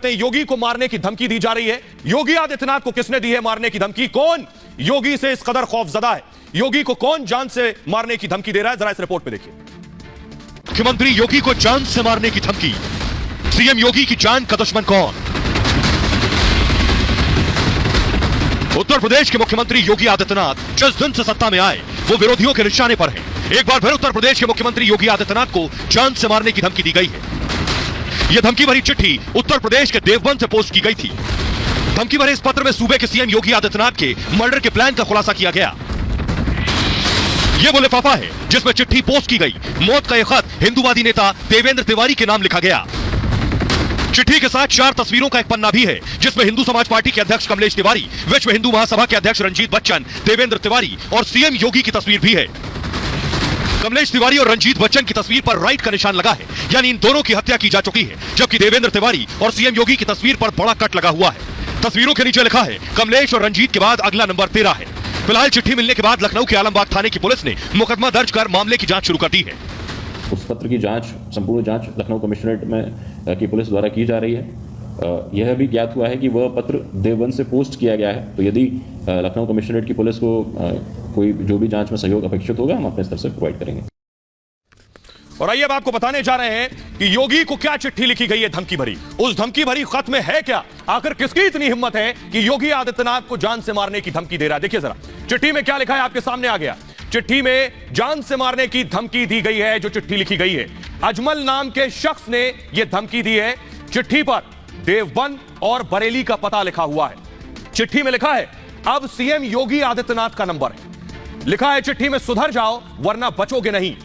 जानते हैं योगी को मारने की धमकी दी जा रही है। योगी आदित्यनाथ को किसने दी है मारने की धमकी? कौन योगी से इस कदर खौफजदा है? योगी को कौन जान से मारने की धमकी दे रहा है? जरा इस रिपोर्ट में देखिए। मुख्यमंत्री योगी को जान से मारने की धमकी। सीएम योगी की जान का दुश्मन कौन? उत्तर प्रदेश के मुख्यमंत्री योगी आदित्यनाथ जिस दिन से सत्ता में आए वो विरोधियों के निशाने पर हैं। एक बार फिर उत्तर प्रदेश के मुख्यमंत्री योगी आदित्यनाथ को जान से मारने की धमकी दी गई है। यह धमकी भरी चिट्ठी उत्तर प्रदेश के देवबंद से पोस्ट की गई थी। धमकी भरे इस पत्र में सूबे के सीएम योगी आदित्यनाथ के मर्डर के प्लान का खुलासा किया गया। यह वो लिफाफा है जिसमें चिट्ठी पोस्ट की गई। मौत का यह खत हिंदूवादी नेता देवेंद्र तिवारी के नाम लिखा गया। चिट्ठी के साथ 4 तस्वीरों का एक पन्ना भी है जिसमें हिंदू समाज पार्टी के अध्यक्ष कमलेश तिवारी, विश्व हिंदू महासभा के अध्यक्ष रंजीत बच्चन, देवेंद्र तिवारी और सीएम योगी की तस्वीर भी है। कमलेश तिवारी और रंजीत बच्चन की तस्वीर पर राइट का निशान लगा है, यानी इन दोनों की हत्या की जा चुकी है, जबकि देवेंद्र तिवारी और सीएम योगी की तस्वीर पर बड़ा कट लगा हुआ है। तस्वीरों के नीचे लिखा है कमलेश और रंजीत के बाद अगला नंबर 13 है। फिलहाल चिट्ठी मिलने के बाद लखनऊ के आलमबाग थाने की पुलिस ने मुकदमा दर्ज कर मामले की जांच शुरू कर दी है। उस पत्र की जांच, संपूर्ण जांच लखनऊ कमिश्नरेट में की पुलिस द्वारा की जा रही है। यह भी ज्ञात हुआ है कि वह पत्र देवबंद से पोस्ट किया गया है। तो यदि लखनऊ कमिश्नरेट की पुलिस को कोई जो भी जांच में सहयोग अपेक्षित होगा हम अपने स्तर से प्रोवाइड करेंगे। और आइए अब आपको बताने जा रहे हैं कि योगी को क्या चिट्ठी लिखी गई है धमकी भरी। उस धमकी भरी खत में है क्या? आखिर किसकी इतनी हिम्मत है कि योगी आदित्यनाथ को जान से मारने की धमकी दे रहा है? देखिए जरा चिट्ठी में क्या लिखा है, आपके सामने आ गया। चिट्ठी में जान से मारने की धमकी दी गई है। जो चिट्ठी लिखी गई है, अजमल नाम के शख्स ने यह धमकी दी है। चिट्ठी पर देवबंद और बरेली का पता लिखा हुआ है। चिट्ठी में लिखा है अब सीएम योगी आदित्यनाथ का नंबर है। लिखा है चिट्ठी में सुधर जाओ वरना बचोगे नहीं।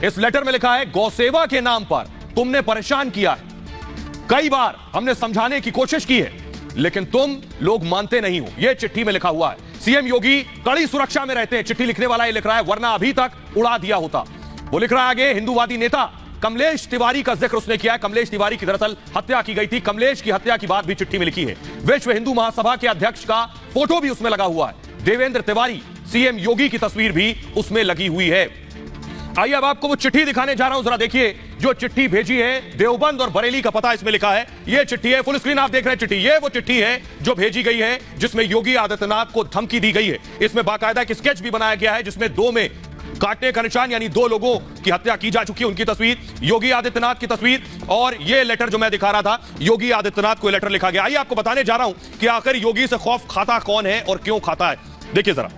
इस लेटर में लिखा है गौसेवा के नाम पर तुमने परेशान किया है। कई बार हमने समझाने की कोशिश की है लेकिन तुम लोग मानते नहीं हो। यह चिट्ठी में लिखा हुआ है। सीएम योगी कड़ी सुरक्षा में रहते हैं। चिट्ठी लिखने वाला ये लिख रहा है वरना अभी तक उड़ा दिया होता। वो लिख रहा है आगे हिंदूवादी नेता कमलेश तिवारी का जिक्र उसने किया है। कमलेश तिवारी की दरअसल हत्या की गई थी। कमलेश की हत्या की बात भी चिट्ठी में लिखी है। विश्व हिंदू महासभा के अध्यक्ष का फोटो भी उसमें लगा हुआ है। देवेंद्र तिवारी, सीएम योगी की तस्वीर भी उसमें लगी हुई है। आइए अब आपको वो चिट्ठी दिखाने जा रहा हूं। जरा देखिए जो चिट्ठी भेजी है, देवबंद और बरेली का पता इसमें लिखा है। ये चिट्ठी है, फुल स्क्रीन आप देख रहे हैं चिट्ठी। ये वो चिट्ठी है जो भेजी गई है जिसमें योगी आदित्यनाथ को धमकी दी गई है। इसमें बाकायदा एक स्केच भी बनाया गया है जिसमें 2 में काटने का निशान, यानी 2 लोगों की हत्या की जा चुकी है, उनकी तस्वीर, योगी आदित्यनाथ की तस्वीर और ये लेटर जो मैं दिखा रहा था, योगी आदित्यनाथ को लेटर लिखा गया। आइए आपको बताने जा रहा हूं कि आखिर योगी से खौफ खाता कौन है और क्यों खाता है। देखिए जरा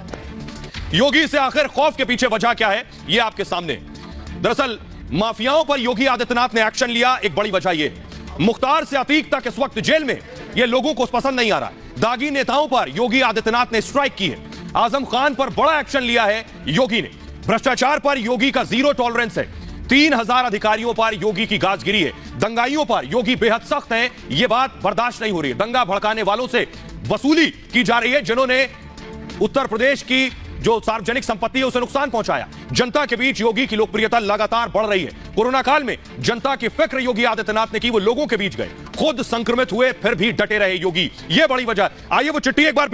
योगी से आखिर खौफ के पीछे वजह क्या है, यह आपके सामने। दरअसल माफियाओं पर योगी आदित्यनाथ ने एक्शन लिया। एक बड़ी वजह यह मुख्तार से अतीक तक इस वक्त जेल में, यह लोगों को पसंद नहीं आ रहा। दागी नेताओं पर योगी आदित्यनाथ ने स्ट्राइक की है। आजम खान पर बड़ा एक्शन लिया है योगी ने। भ्रष्टाचार पर योगी का 0 टॉलरेंस है। 3000 अधिकारियों पर योगी की गाज गिरी है। दंगाइयों पर योगी बेहद सख्त हैं। यह बात बर्दाश्त नहीं हो रही है। दंगा भड़काने वालों से वसूली की जा रही है जिन्होंने उत्तर प्रदेश की जो सार्वजनिक संपत्ति है उसे नुकसान पहुंचाया। जनता के बीच योगी की लोकप्रियता लगातार बढ़ रही है। कोरोना काल में जनता की फिक्र योगी आदित्यनाथ ने की। वो लोगों के बीच गए, खुद संक्रमित हुए, फिर भी डटे रहे योगी। ये बड़ी वजह। आइए वो चिट्ठी एक बार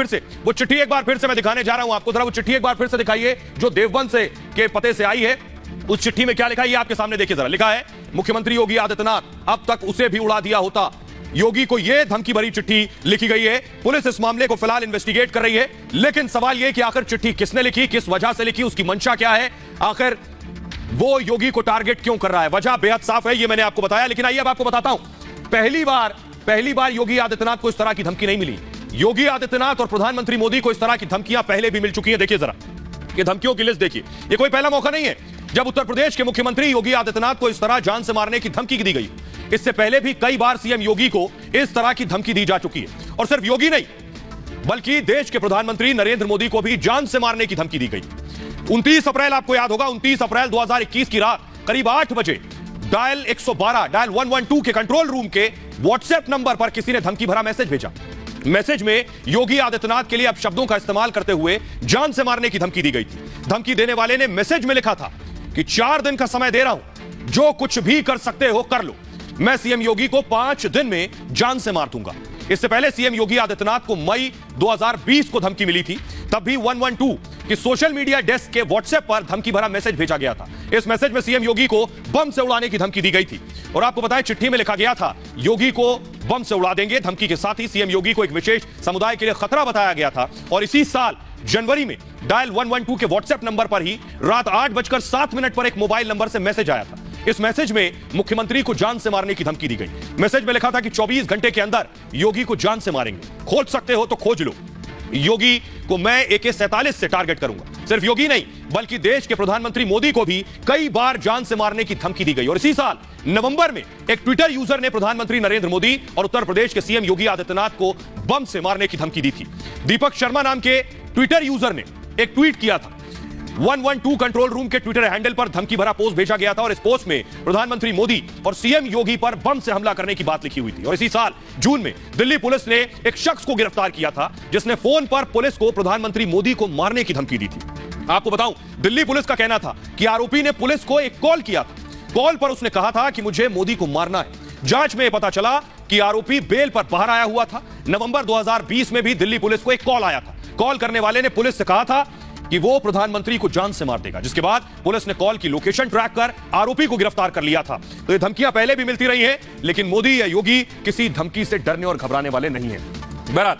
फिर से मैं दिखाने जा रहा हूं आपको। जरा वो चिट्ठी एक बार फिर से दिखाइए जो देवबंद से के पते से आई है। उस चिट्ठी में क्या लिखा है आपके सामने देखिए जरा। लिखा है मुख्यमंत्री योगी आदित्यनाथ अब तक उसे भी उड़ा दिया होता। योगी को यह धमकी भरी चिट्ठी लिखी गई है। पुलिस इस मामले को फिलहाल इन्वेस्टिगेट कर रही है, लेकिन सवाल यह कि आखिर चिट्ठी किसने लिखी, किस वजह से लिखी, उसकी मंशा क्या है, आखिर वो योगी को टारगेट क्यों कर रहा है। वजह बेहद साफ है, यह मैंने आपको बताया। लेकिन आइए अब आपको बताता हूं, पहली बार योगी आदित्यनाथ को इस तरह की धमकी नहीं मिली। योगी आदित्यनाथ और प्रधानमंत्री मोदी को इस तरह की धमकियां पहले भी मिल चुकी हैं। देखिए जरा ये धमकियों की लिस्ट देखिए। ये कोई पहला मौका नहीं है जब उत्तर प्रदेश के मुख्यमंत्री योगी आदित्यनाथ को इस तरह जान से मारने की धमकी दी गई। इससे पहले भी कई बार सीएम योगी को इस तरह की धमकी दी जा चुकी है। और सिर्फ योगी नहीं बल्कि देश के प्रधानमंत्री नरेंद्र मोदी को भी जान से मारने की धमकी दी गई। 29 अप्रैल आपको याद होगा, 29 अप्रैल 2021 की रात करीब 8 बजे डायल 112 डायल 112 के कंट्रोल रूम के व्हाट्सएप नंबर पर किसी ने धमकी भरा मैसेज भेजा। मैसेज में योगी आदित्यनाथ के लिए अब शब्दों का इस्तेमाल करते हुए जान से मारने की धमकी दी गई थी। धमकी देने वाले ने मैसेज में लिखा था कि 4 दिन का समय दे रहा हूं, जो कुछ भी कर सकते हो कर लो, मैं सीएम योगी को 5 दिन में जान से मार दूंगा। इससे पहले सीएम योगी आदित्यनाथ को मई 2020 को धमकी मिली थी। तब भी 112 कि सोशल मीडिया डेस्क के व्हाट्सएप पर धमकी भरा मैसेज भेजा गया था। इस मैसेज में सीएम योगी को बम से उड़ाने की धमकी दी गई थी और आपको बताएं चिट्ठी में लिखा गया था योगी को बम से उड़ा देंगे। धमकी के साथ ही सीएम योगी को एक विशेष समुदाय के लिए खतरा बताया गया था और इसी साल जनवरी में डायल 112 के व्हाट्सएप नंबर पर ही रात 8:07 पर एक मोबाइल नंबर से मैसेज आया था। इस मैसेज में मुख्यमंत्री को जान से मारने की धमकी दी गई। मैसेज में लिखा था कि 24 घंटे के अंदर योगी को जान से मारेंगे, खोज सकते हो तो खोज लो। योगी को मैं AK-47 से टारगेट करूंगा। सिर्फ योगी नहीं बल्कि देश के प्रधानमंत्री मोदी को भी कई बार जान से मारने की धमकी दी गई। और इसी साल नवंबर में एक ट्विटर यूजर ने प्रधानमंत्री नरेंद्र मोदी और उत्तर प्रदेश के सीएम योगी आदित्यनाथ को बम से मारने की धमकी दी थी। दीपक शर्मा नाम के ट्विटर यूजर ने एक ट्वीट किया था। 112 कंट्रोल रूम के ट्विटर हैंडल पर धमकी भरा पोस्ट भेजा गया था और इस पोस्ट में प्रधानमंत्री मोदी और सीएम योगी पर बम से हमला करने की बात लिखी हुई थी। और इसी साल जून में दिल्ली पुलिस ने एक शख्स को गिरफ्तार किया था जिसने फोन पर पुलिस को प्रधानमंत्री मोदी को मारने की धमकी दी थी। आपको बताऊं, दिल्ली पुलिस का कहना था कि आरोपी ने पुलिस को एक कॉल किया था। कॉल पर उसने कहा था कि मुझे मोदी को मारना है। जांच में पता चला कि आरोपी बेल पर बाहर आया हुआ था। नवंबर 2020 में भी दिल्ली पुलिस को एक कॉल आया था। कॉल करने वाले ने पुलिस से कहा था कि वो प्रधानमंत्री को जान से मार देगा, जिसके बाद पुलिस ने कॉल की लोकेशन ट्रैक कर आरोपी को गिरफ्तार कर लिया था। तो ये धमकियां पहले भी मिलती रही हैं, लेकिन मोदी या योगी किसी धमकी से डरने और घबराने वाले नहीं हैं। बहरहाल